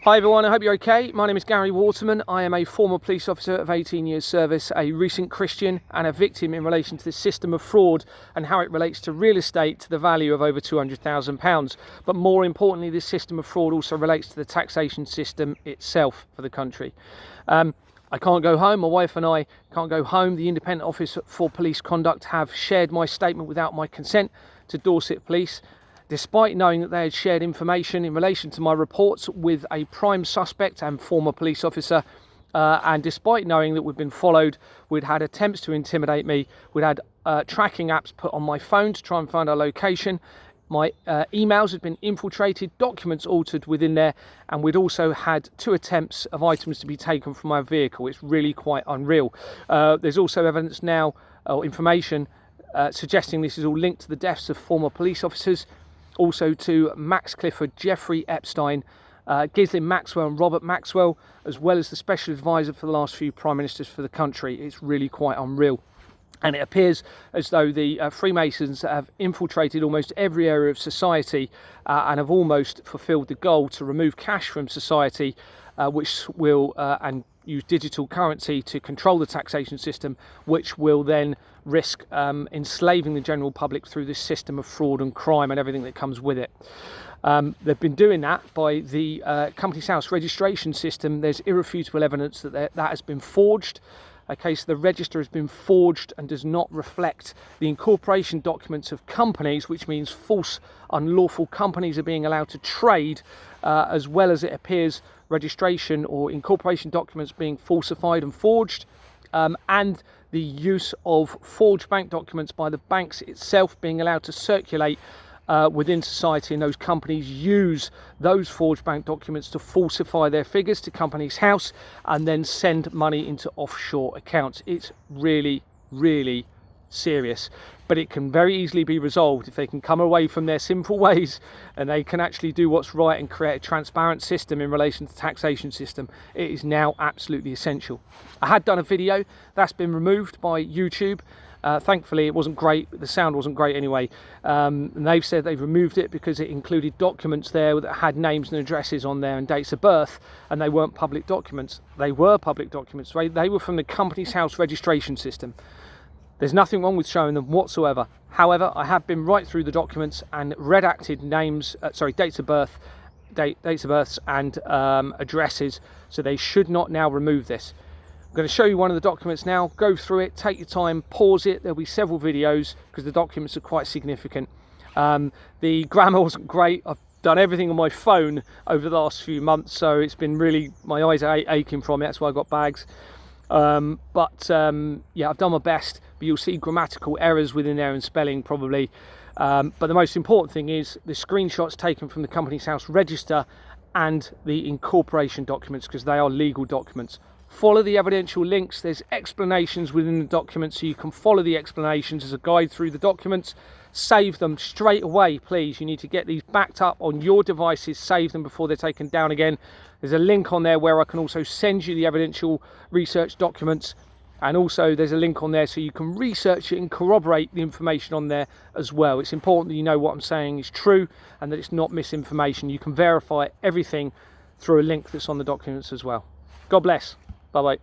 Hi everyone, I hope you're okay. My name is Gary Waterman. I am a former police officer of 18 years service, a recent Christian and a victim in relation to the system of fraud and how it relates to real estate to the value of over £200,000. But more importantly, this system of fraud also relates to the taxation system itself for the country. I can't go home, my wife and I can't go home. The Independent Office for Police Conduct have shared my statement without my consent to Dorset Police, despite knowing that they had shared information in relation to my reports with a prime suspect and former police officer, and despite knowing that we'd been followed, we'd had attempts to intimidate me, we'd had tracking apps put on my phone to try and find our location, my emails had been infiltrated, documents altered within there, and we'd also had 2 attempts of items to be taken from my vehicle. It's really quite unreal. There's also evidence now, or information, suggesting this is all linked to the deaths of former police officers, also to Max Clifford, Jeffrey Epestein, Ghislaine Maxwell and Robert Maxwell, as well as the special advisor for the last few prime ministers for the country. It's really quite unreal. And it appears as though the Freemasons have infiltrated almost every area of society and have almost fulfilled the goal to remove cash from society, which will and use digital currency to control the taxation system, which will then risk enslaving the general public through this system of fraud and crime and everything that comes with it. They've been doing that by the Companies House registration system. There's irrefutable evidence that that has been forged. Okay, so the register has been forged and does not reflect the incorporation documents of companies, which means false, unlawful companies are being allowed to trade, as well as it appears registration or incorporation documents being falsified and forged, and the use of forged bank documents by the banks itself being allowed to circulate within society, and those companies use those forged bank documents to falsify their figures to Companies House and then send money into offshore accounts. It's really, really serious, but it can very easily be resolved if they can come away from their sinful ways and they can actually do what's right and create a transparent system in relation to the taxation system. It is now absolutely essential. I had done a video that's been removed by YouTube. Thankfully it wasn't great, the sound wasn't great anyway, and they've said they've removed it because it included documents there that had names and addresses on there and dates of birth, and they weren't public documents. They were public documents, right? They were from the Companies House registration system. There's nothing wrong with showing them whatsoever. However, I have been right through the documents and redacted names, dates of birth, dates of births and addresses, so they should not now remove this. I'm going to show you one of the documents now. Go through it, take your time, pause it. There'll be several videos because the documents are quite significant. The grammar wasn't great. I've done everything on my phone over the last few months, so it's been really, my eyes are aching from it. That's why I got bags. Yeah, I've done my best, but you'll see grammatical errors within there and spelling probably. But the most important thing is the screenshots taken from the Companies House register and the incorporation documents, because they are legal documents. Follow the evidential links. There's explanations within the documents, so you can follow the explanations as a guide through the documents. Save them straight away, please. You need to get these backed up on your devices, save them before they're taken down again. There's a link on there where I can also send you the evidential research documents, and also there's a link on there so you can research it and corroborate the information on there as well. It's important that you know what I'm saying is true and that it's not misinformation. You can verify everything through a link that's on the documents as well. God bless. Bye bye.